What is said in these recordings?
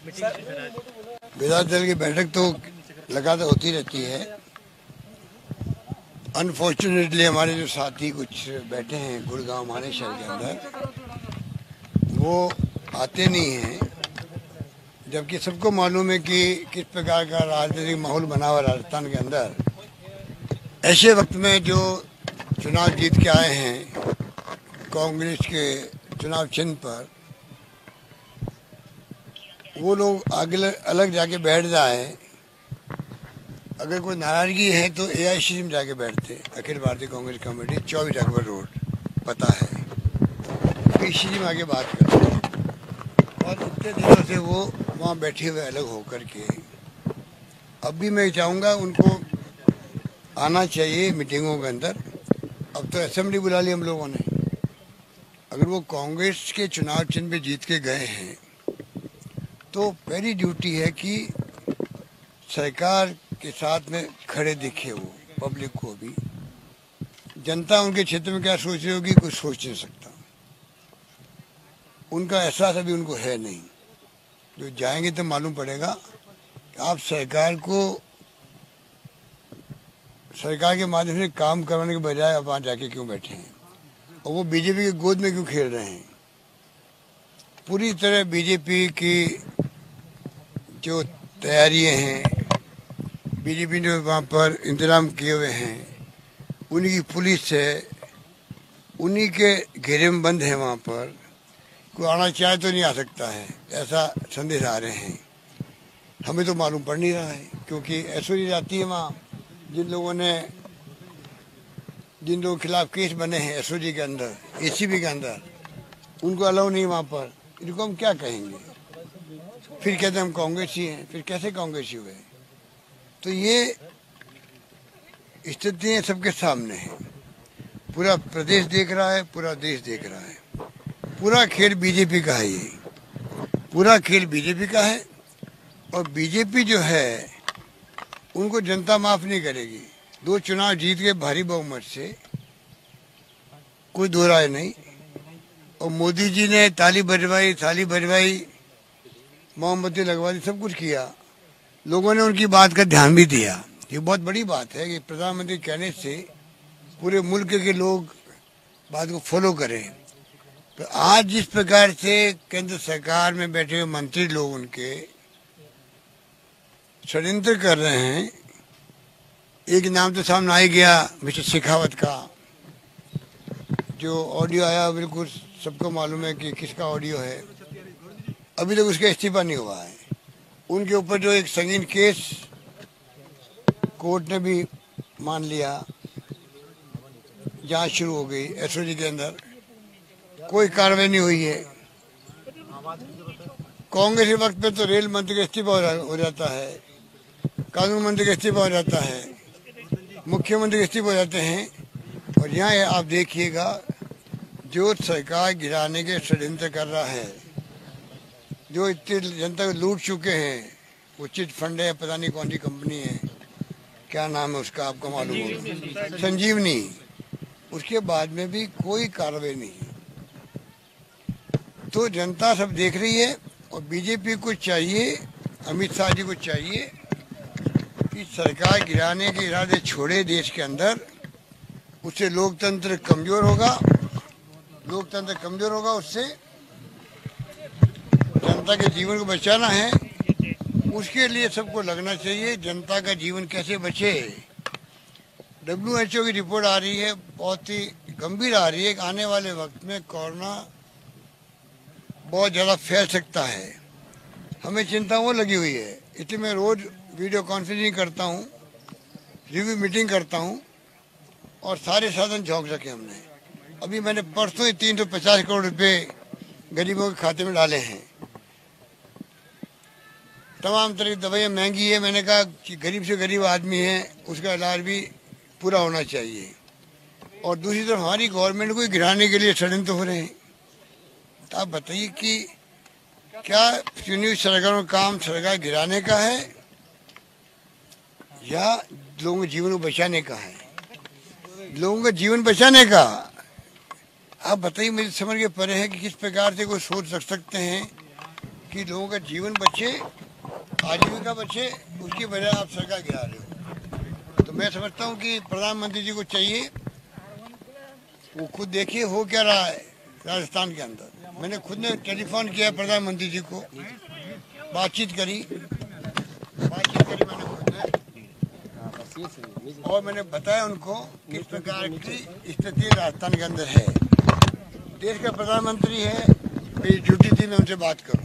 विधायक दल की बैठक तो लगातार होती रहती है। अनफॉर्चुनेटली हमारे जो साथी कुछ बैठे हैं गुड़गांव हमारे शहर के अंदर, वो आते नहीं हैं, जबकि सबको मालूम है कि किस प्रकार का राजनीतिक माहौल बना हुआ राजस्थान के अंदर। ऐसे वक्त में जो चुनाव जीत के आए हैं कांग्रेस के चुनाव चिन्ह पर, वो लोग आगे अलग जाके बैठ जाए। अगर कोई नाराजगी है तो एआईसीसी में जाके बैठते, अखिल भारतीय कांग्रेस कमेटी 24 अकबर रोड, पता है, पीसीसी में आके बात करते हैं। और इतने दिनों से वो वहाँ बैठे हुए अलग होकर के, अब भी मैं चाहूँगा उनको आना चाहिए मीटिंगों के अंदर। अब तो असेंबली बुला ली हम लोगों ने। अगर वो कांग्रेस के चुनाव चिन्ह पे जीत के गए हैं तो पहली ड्यूटी है कि सरकार के साथ में खड़े दिखे, वो पब्लिक को भी। जनता उनके क्षेत्र में क्या सोच रही होगी, कुछ सोच नहीं सकता। उनका एहसास अभी उनको है नहीं। जो जाएंगे तो मालूम पड़ेगा कि आप सरकार के माध्यम से काम करवाने के बजाय आप वहाँ जाके क्यों बैठे हैं, और वो बीजेपी की गोद में क्यों खेल रहे हैं। पूरी तरह बीजेपी की जो तैयारियां हैं, बीजेपी ने वहाँ पर इंतजाम किए हुए हैं, उन्हीं की पुलिस है, उन्हीं के घेरे में बंद है। वहाँ पर कोई आना चाहे तो नहीं आ सकता है, ऐसा संदेश आ रहे हैं। हमें तो मालूम पड़ नहीं रहा है, क्योंकि एसओजी जाती है वहाँ। जिन लोगों के खिलाफ केस बने हैं एसओजी के अंदर, एसीबी के अंदर, उनको अलाउ नहीं वहाँ पर। इनको हम क्या कहेंगे? फिर कहते हम कांग्रेसी हैं। फिर कैसे कांग्रेसी हुए? तो ये स्थितियाँ सबके सामने हैं। पूरा प्रदेश देख रहा है, पूरा देश देख रहा है। पूरा खेल बीजेपी का है, ये पूरा खेल बीजेपी का है। और बीजेपी जो है उनको जनता माफ नहीं करेगी। 2 चुनाव जीत के भारी बहुमत से, कोई दो राय नहीं। और मोदी जी ने थाली बजवाई, मोमबत्ती लगवा दी, सब कुछ किया। लोगों ने उनकी बात का ध्यान भी दिया। ये बहुत बड़ी बात है कि प्रधानमंत्री कहने से पूरे मुल्क के लोग बात को फॉलो करें। तो आज जिस प्रकार से केंद्र सरकार में बैठे हुए मंत्री लोग उनके षड्यंत्र कर रहे हैं, एक नाम तो सामने आ ही गया मिस्टर शेखावत का। जो ऑडियो आया बिल्कुल सबको मालूम है कि किसका ऑडियो है। अभी तक उसका इस्तीफा नहीं हुआ है। उनके ऊपर जो एक संगीन केस कोर्ट ने भी मान लिया, जांच शुरू हो गई एसओजी के अंदर, कोई कार्रवाई नहीं हुई है। कांग्रेस के वक्त पे तो रेल मंत्री का इस्तीफा हो जाता है, कानून मंत्री का इस्तीफा हो जाता है, मुख्यमंत्री का इस्तीफा हो जाते हैं। और यहाँ आप देखिएगा, जो सरकार गिराने के षड्यंत्र कर रहा है, जो इतनी जनता को लूट चुके हैं, वो चिट फंड है, पता नहीं कौन सी कंपनी है, क्या नाम है उसका, आपको मालूम होगा, संजीवनी। उसके बाद में भी कोई कार्रवाई नहीं। तो जनता सब देख रही है। और बीजेपी को चाहिए, अमित शाह जी को चाहिए कि सरकार गिराने के इरादे छोड़े देश के अंदर। उससे लोकतंत्र कमजोर होगा। उससे जनता के जीवन को बचाना है, उसके लिए सबको लगना चाहिए। जनता का जीवन कैसे बचे? WHO की रिपोर्ट आ रही है, बहुत ही गंभीर आ रही है कि आने वाले वक्त में कोरोना बहुत ज़्यादा फैल सकता है। हमें चिंता वो लगी हुई है, इसलिए मैं रोज़ वीडियो कॉन्फ्रेंसिंग करता हूँ, रिव्यू मीटिंग करता हूँ, और सारे साधन झोंक सके हमने। अभी मैंने परसों ही 350 करोड़ रुपए गरीबों के खाते में डाले हैं। तमाम तरह की दवाइयाँ महंगी है, मैंने कहा कि गरीब से गरीब आदमी है, उसका इलाज भी पूरा होना चाहिए। और दूसरी तरफ हमारी गवर्नमेंट को गिराने के लिए षड्यंत्र हो रहे हैं। तो आप बताइए कि क्या चुनी सरकारों का काम सरकार गिराने का है या लोगों के जीवन को बचाने का है? लोगों का जीवन बचाने का। आप बताइए, मुझे समझ के परे है कि किस प्रकार से कोई सोच रख सकते हैं कि लोगों का जीवन बचे, आजीविका बचे, उसकी वजह आप सरकार गिरा रहे हो। तो मैं समझता हूँ कि प्रधानमंत्री जी को चाहिए वो खुद देखिए हो क्या रहा है राजस्थान के अंदर। मैंने खुद ने टेलीफोन किया प्रधानमंत्री जी को, बातचीत करी मैंने खुद ने, और मैंने बताया उनको किस प्रकार की स्थिति राजस्थान के अंदर है। देश का प्रधानमंत्री है, मेरी ड्यूटी थी मैं उनसे बात करूं।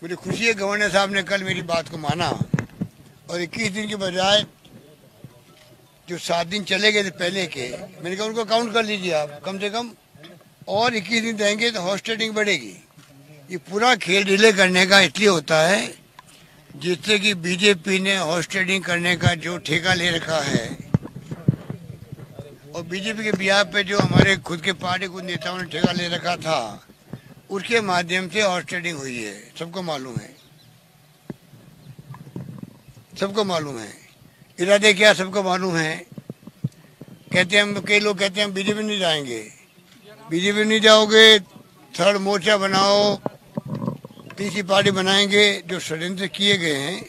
मुझे खुशी है गवर्नर साहब ने कल मेरी बात को माना और 21 दिन के बजाय जो 7 दिन चले गए थे पहले के, मैंने कहा उनको काउंट कर लीजिए आप, कम से कम और 21 दिन रहेंगे तो हॉर्स ट्रेडिंग बढ़ेगी। ये पूरा खेल डिले करने का इसलिए होता है जिससे कि बीजेपी ने हॉर्स ट्रेडिंग करने का जो ठेका ले रखा है, और बीजेपी के बिहार पे जो हमारे खुद के पार्टी कुछ नेताओं ने ठेका ले रखा था, उसके माध्यम से हॉर्स ट्रेडिंग हुई है। सबको मालूम है, सबको मालूम है। इरादे क्या सबको मालूम है। कहते हैं, कई लोग कहते हैं हम बीजेपी नहीं जाएंगे। बीजेपी नहीं जाओगे, थर्ड मोर्चा बनाओ, तीसरी पार्टी बनाएंगे, जो षड्यंत्र किए गए हैं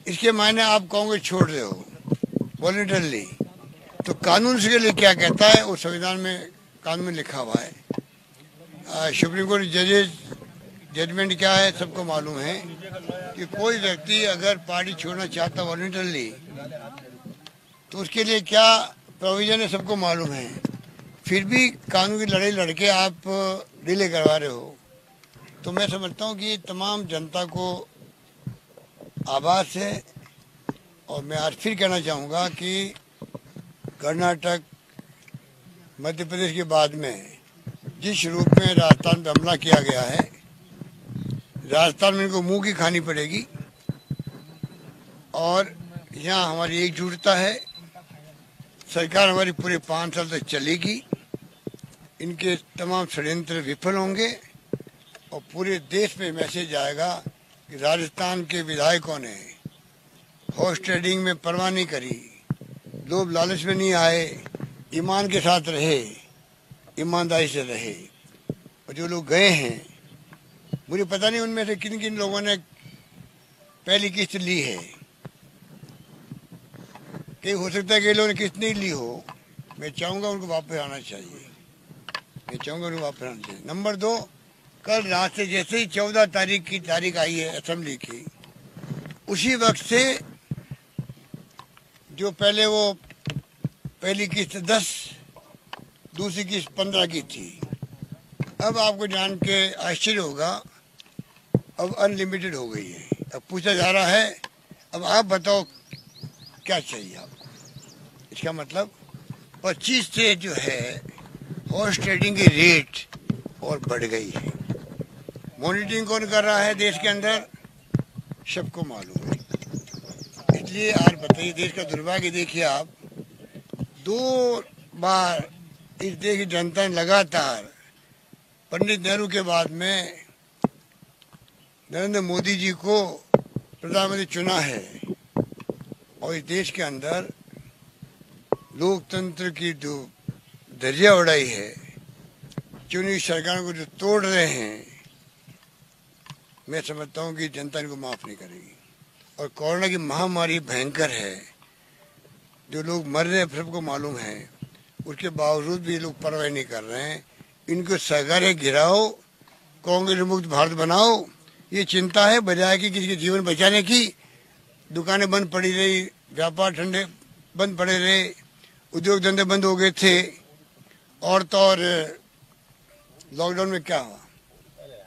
इसके मायने आप कांग्रेस छोड़ रहे हो वॉलंटरली। तो कानून उसके लिए क्या कहता है, वो संविधान में कानून में लिखा हुआ है। सुप्रीम कोर्ट जजेस जजमेंट क्या है सबको मालूम है कि कोई व्यक्ति अगर पार्टी छोड़ना चाहता वॉलंटरली तो उसके लिए क्या प्रोविजन है सबको मालूम है। फिर भी कानून की लड़ाई लड़के आप डिले करवा रहे हो। तो मैं समझता हूँ कि तमाम जनता को आभास है। और मैं आज फिर कहना चाहूँगा कि कर्नाटक मध्य प्रदेश के बाद में जिस रूप में राजस्थान पर हमला किया गया है, राजस्थान में इनको मुंह की खानी पड़ेगी। और यहाँ हमारी एकजुटता है, सरकार हमारी पूरे 5 साल तक चलेगी, इनके तमाम षड्यंत्र विफल होंगे और पूरे देश में मैसेज आएगा कि राजस्थान के विधायकों ने हॉर्स ट्रेडिंग में परवाह नहीं करी, लोभ लालच में नहीं आए, ईमान के साथ रहे, ईमानदारी से रहे। और जो लोग गए हैं, मुझे पता नहीं उनमें से किन किन लोगों ने पहली किस्त ली है, कहीं हो सकता है कि लोगों ने किस्त नहीं ली हो। मैं चाहूँगा उनको वापस आना चाहिए, मैं चाहूँगा उनको वापस आना चाहिए। नंबर 2, कल रात से जैसे ही 14 तारीख की तारीख आई है असेंबली की, उसी वक्त से जो पहले वो पहली किस्त 10, दूसरी किस्त 15 की थी, अब आपको जान के आश्चर्य होगा अब अनलिमिटेड हो गई है। अब पूछा जा रहा है अब आप बताओ क्या चाहिए आप। इसका मतलब 25 से जो है हॉर्स ट्रेडिंग की रेट और बढ़ गई है। मॉनिटरिंग कौन कर रहा है देश के अंदर, सबको मालूम है। इसलिए आज बताइए, देश का दुर्भाग्य देखिए आप, 2 बार इस देश की जनता ने लगातार पंडित नेहरू के बाद में नरेंद्र मोदी जी को प्रधानमंत्री चुना है। और इस देश के अंदर लोकतंत्र की जो धज्जियां उड़ाई है, चुनी सरकारों को जो तोड़ रहे हैं, मैं समझता हूँ कि जनता इनको माफ़ नहीं करेगी। और कोरोना की महामारी भयंकर है, जो लोग मर रहे हैं सबको मालूम है, उसके बावजूद भी लोग परवाह नहीं कर रहे हैं। इनको सरकारें गिराओ, कांग्रेस मुक्त भारत बनाओ, ये चिंता है, बजाय कि किसी के जीवन बचाने की। दुकानें बंद पड़ी रही, व्यापार ठंडे बंद पड़े रहे, उद्योग धंधे बंद हो गए थे। और तो और लॉकडाउन में क्या हुआ,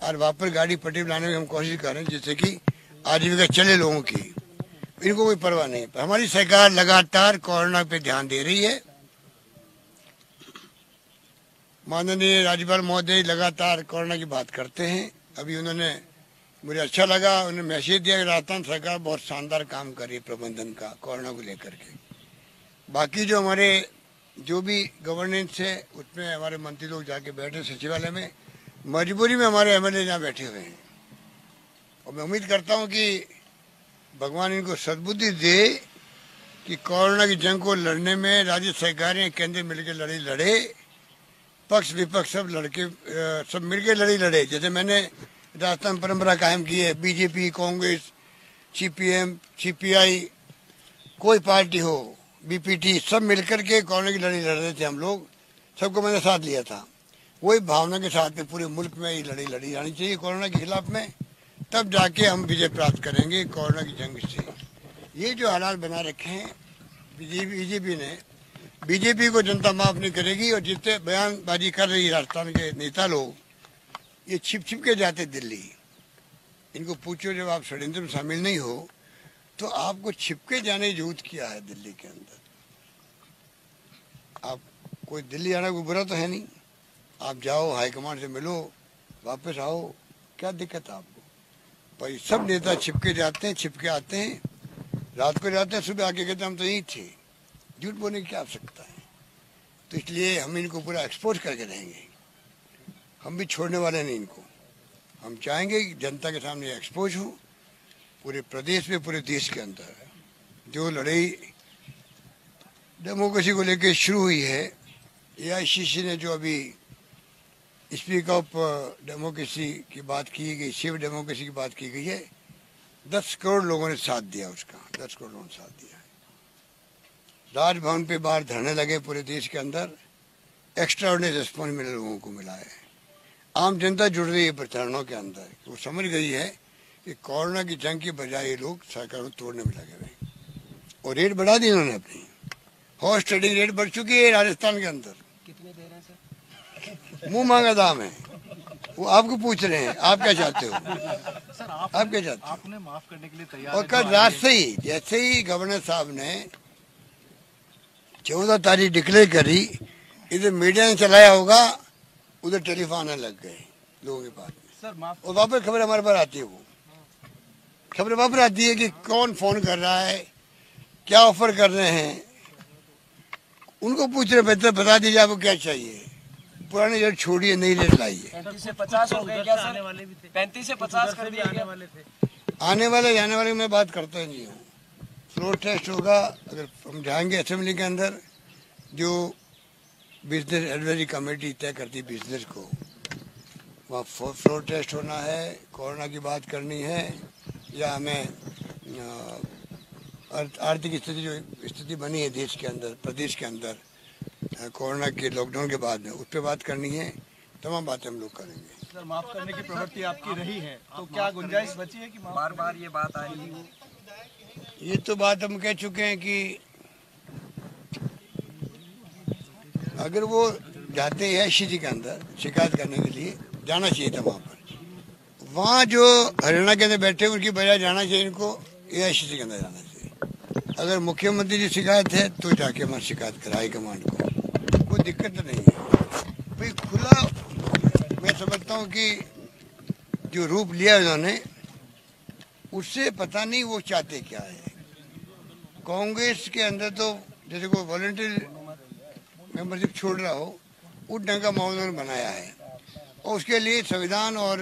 और वापस गाड़ी पटरी लाने की हम कोशिश कर रहे हैं जिससे कि आजीविका चले लोगों की। इनको कोई परवाह नहीं। हमारी सरकार लगातार कोरोना पे ध्यान दे रही है। माननीय राज्यपाल महोदय लगातार कोरोना की बात करते हैं। अभी उन्होंने, मुझे अच्छा लगा, उन्होंने मैसेज दिया कि राजस्थान सरकार बहुत शानदार काम कर रही है प्रबंधन का कोरोना को लेकर के। बाकी जो हमारे जो भी गवर्नेंस है उसमें हमारे मंत्री लोग जाके बैठे सचिवालय में, मजबूरी में हमारे एमएलए यहाँ बैठे हुए हैं। और मैं उम्मीद करता हूँ कि भगवान इनको सद्बुद्धि दे कि कोरोना की जंग को लड़ने में राज्य सरकारें केंद्र मिलकर लड़े, पक्ष विपक्ष सब लड़के सब मिलकर लड़े। जैसे मैंने राजस्थान में परंपरा कायम की है। बीजेपी, कांग्रेस, सीपीएम, सीपीआई, कोई पार्टी हो, बीपीटी, सब मिलकर के कोरोना की लड़ाई लड़ रहे थे हम लोग, सबको मैंने साथ लिया था। वही भावना के साथ में पूरे मुल्क में ये लड़ाई लड़ी जानी चाहिए कोरोना के खिलाफ में, तब जाके हम विजय प्राप्त करेंगे कोरोना की जंग से। ये जो हालात बना रखे हैं बीजेपी ने, बीजेपी को जनता माफ नहीं करेगी। और जितने बयानबाजी कर रही राजस्थान के नेता लोग, ये छिप छिप के जाते दिल्ली। इनको पूछो जब आप षड्यंत्र में शामिल नहीं हो तो आपको छिपके जाने की जरूरत क्या है दिल्ली के अंदर? आप कोई दिल्ली आना कोई बुरा तो है नहीं, आप जाओ हाईकमांड से मिलो, वापस आओ, क्या दिक्कत है आपको? पर सब नेता छिपके जाते हैं, छिपके आते हैं, रात को जाते हैं, सुबह आके कहते हैं हम तो यहीं थे। झूठ बोलने की क्या आवश्यकता है? तो इसलिए हम इनको पूरा एक्सपोज करके रहेंगे। हम भी छोड़ने वाले नहीं इनको। हम चाहेंगे कि जनता के सामने एक्सपोज हो, पूरे प्रदेश में, पूरे देश के अंदर। जो लड़ाई डेमोक्रेसी को लेकर शुरू हुई है, एआईसीसी ने जो अभी स्पीक ऑफ डेमोक्रेसी की बात की गई, शिव डेमोक्रेसी की बात की गई है, 10 करोड़ लोगों ने साथ दिया उसका। 10 करोड़ लोगों ने साथ दिया। राजभवन पे बाहर धरने लगे पूरे देश के अंदर। एक्स्ट्रा ऑर्डिनरी रिस्पॉन्स मिले लोगों को मिला है। आम जनता जुड़ रही है प्रचारणों के अंदर। वो समझ गई है कि कोरोना की जंग की बजाय ये लोग सरकार को तोड़ने में लगे हुए। और रेट बढ़ा दी इन्होंने अपनी। हॉर्स ट्रेडिंग रेट बढ़ चुकी है राजस्थान के अंदर। कितने दे रहे हैं सर? मुंह मांगा दाम है। वो आपको पूछ रहे हैं, आप क्या चाहते हो? सर आप क्या चाहते हो? आपने माफ करने के लिए तैयार और कल रात से ही जैसे ही गवर्नर साहब ने 14 तारीख डिक्लेयर करी, इधर मीडिया ने चलाया होगा, उधर टेलीफोन लग गए लोगों के पास में। सर माफ। और वापस खबर हमारे पास आती है। वो खबर वापस आती है कि कौन फोन कर रहा है, क्या ऑफर कर रहे हैं। उनको पूछ रहे बेहतर बता दीजिए आपको क्या चाहिए। पुराने रेट छोड़िए, नई रेट लाइए। 35 से 50 हो गए क्या सर? 35 से 50 कर दिए आने वाले थे। आने वाले जाने वाले मैं बात करता ही नहीं हूँ। फ्लोर टेस्ट होगा, अगर हम जाएंगे असेंबली के अंदर, जो बिजनेस एडवाइजरी कमेटी तय करती बिजनेस को, वहाँ फ्लोर टेस्ट होना है, कोरोना की बात करनी है, या हमें आर्थिक स्थिति जो स्थिति बनी है देश के अंदर, प्रदेश के अंदर कोरोना के लॉकडाउन के बाद में, उस पर बात करनी है। तमाम बातें हम लोग करेंगे। सर माफ करने की प्रवृत्ति आपकी रही है, तो क्या गुंजाइश बची है कि बार बार ये बात आ रही है? ये तो बात हम कह चुके हैं कि अगर वो जाते हैं एआईसीसी के अंदर शिकायत करने के लिए, जाना चाहिए था वहाँ पर। वहाँ जो हरियाणा के अंदर बैठे उनकी बजाय जाना चाहिए इनको एआईसीसी के अंदर जाना चाहिए। अगर मुख्यमंत्री की शिकायत है तो जाके वहाँ शिकायत कराए हाईकमांड को, कोई दिक्कत नहीं है भाई। खुला मैं समझता हूँ कि जो रूप लिया उन्होंने, उससे पता नहीं वो चाहते क्या है। कांग्रेस के अंदर तो जैसे कोई वॉलंटियर मेंबरशिप छोड़ रहा हो, उस ढंग का माहौल उन्होंने बनाया है, और उसके लिए संविधान और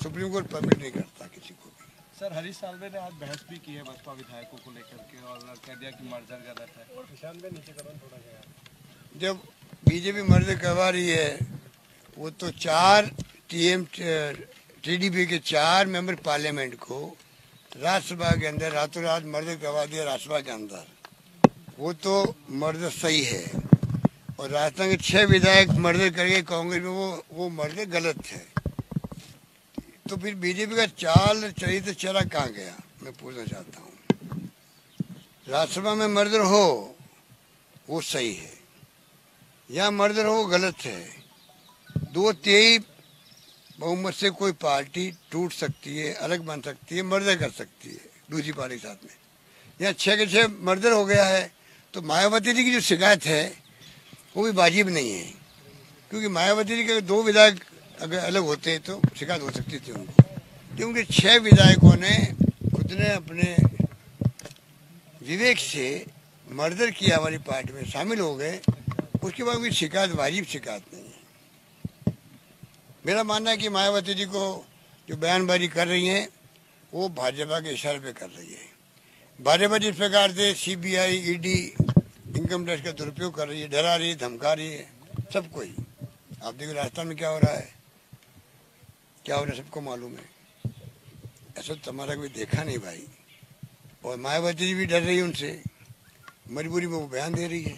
सुप्रीम कोर्ट परमिट नहीं करता किसी को भी। सर हरीश साल्वे ने आज बहस भी की है बसपा विधायकों को लेकर के, और कह दिया कि मर्जर गलत है। जब बीजेपी मर्जर करवा रही है, वो तो 4 टीडीपी के 4 मेंबर पार्लियामेंट को राज्यसभा के अंदर रातों रात मर्जर करवा दिया राज्यसभा के अंदर। वो तो मर्जर सही है। और राजस्थान के 6 विधायक मर्डर करके कांग्रेस में, वो मर्डर गलत है। तो फिर बीजेपी का चाल चरित्र चला कहाँ गया, मैं पूछना चाहता हूँ। राज्यसभा में मर्डर हो वो सही है, या मर्डर हो गलत है। 2/3 बहुमत से कोई पार्टी टूट सकती है, अलग बन सकती है, मर्डर कर सकती है दूसरी पार्टी के साथ में। यहाँ 6 के 6 मर्डर हो गया है, तो मायावती जी की जो शिकायत है वो भी वाजिब नहीं है, क्योंकि मायावती जी के 2 विधायक अगर अलग होते तो शिकायत हो सकती थी उनको। क्योंकि 6 विधायकों ने खुद ने अपने विवेक से मर्डर किया, हमारी पार्टी में शामिल हो गए, उसके बाद कोई शिकायत वाजिब शिकायत नहीं है। मेरा मानना है कि मायावती जी को जो बयानबाजी कर रही हैं वो भाजपा के इशारे पे कर रही है। भाजपा जिस प्रकार से सीबीआई, ईडी, इनकम टैक्स का दुरुपयोग कर रही है, डरा रही है, धमका रही है सबको ही। आप देखो राजस्थान में क्या हो रहा है, क्या उन्हें सबको मालूम है? ऐसा तो हमारा कोई देखा नहीं भाई। और मायावती जी भी डर रही है उनसे, मजबूरी में वो बयान दे रही है।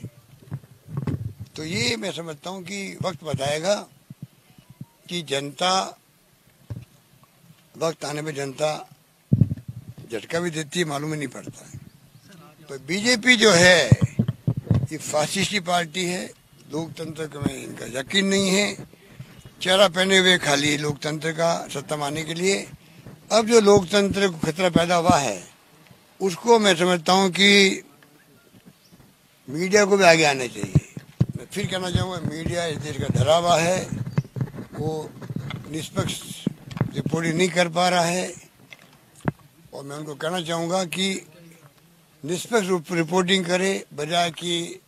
तो ये मैं समझता हूँ कि वक्त बताएगा कि जनता, वक्त आने पे जनता झटका भी देती है, मालूम ही नहीं पड़ता है। तो बीजेपी जो है ये फासिस्टी पार्टी है, लोकतंत्र में इनका यकीन नहीं है, चेहरा पहने हुए खाली लोकतंत्र का सत्ता मारने के लिए। अब जो लोकतंत्र को खतरा पैदा हुआ है उसको मैं समझता हूँ कि मीडिया को भी आगे आना चाहिए। मैं फिर कहना चाहूँगा, मीडिया इस देश का डरा हुआ है, वो निष्पक्ष रिपोर्टिंग नहीं कर पा रहा है। और मैं उनको कहना चाहूँगा कि निष्पक्ष रिपोर्टिंग करे, बजाय कि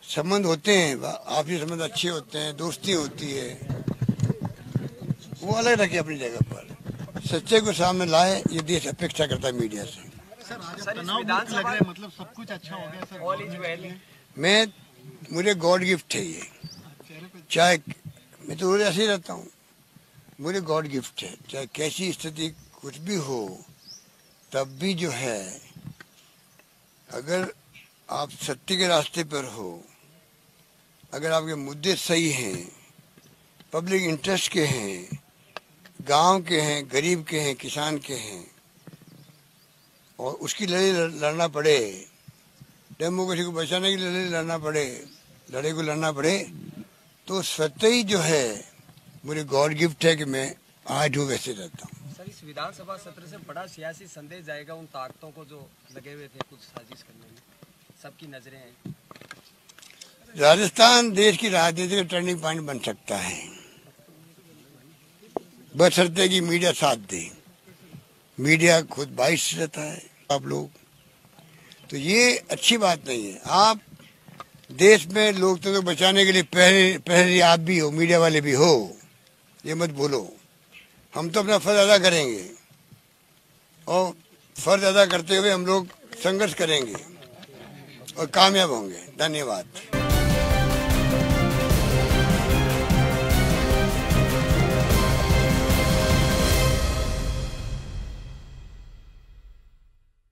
संबंध होते हैं, आपसी संबंध अच्छे होते हैं, दोस्ती होती है, वो अलग रखे अपनी जगह पर, सच्चे को सामने लाए। ये देश अपेक्षा करता है मीडिया से। सर आज तनाव मुक्त लग रहा है, मतलब सब कुछ अच्छा हो गया सर, ऑल इज वेल। मुझे गॉड गिफ्ट है ये, चाहे मैं तो रोज ऐसे ही रहता हूँ, मुझे गॉड गिफ्ट है। चाहे कैसी स्थिति कुछ भी हो, तब भी जो है, अगर आप सत्य के रास्ते पर हो, अगर आपके मुद्दे सही हैं, पब्लिक इंटरेस्ट के हैं, गांव के हैं, गरीब के हैं, किसान के हैं, और उसकी लड़ाई लड़ना पड़े, डेमोक्रेसी को बचाने की लड़ाई लड़ना पड़े, लड़ाई को लड़ना पड़े, तो सत्य ही जो है मुझे गॉड गिफ्ट है कि मैं आज हूँ वैसे रहता हूँ। सर इस विधानसभा सत्र से बड़ा सियासी संदेश जाएगा उन ताकतों को जो लगे हुए थे कुछ साजिश करने में, सबकी नजरें हैं। राजस्थान देश की राजनीति का टर्निंग पॉइंट बन सकता है, बशर्ते कि मीडिया साथ दे। मीडिया खुद बाइस रहता है आप लोग, तो ये अच्छी बात नहीं है। आप देश में लोकतंत्र को बचाने के लिए पहले आप भी हो, मीडिया वाले भी हो, ये मत भूलो। हम तो अपना फर्ज अदा करेंगे और फर्ज अदा करते हुए हम लोग संघर्ष करेंगे और कामयाब होंगे। धन्यवाद।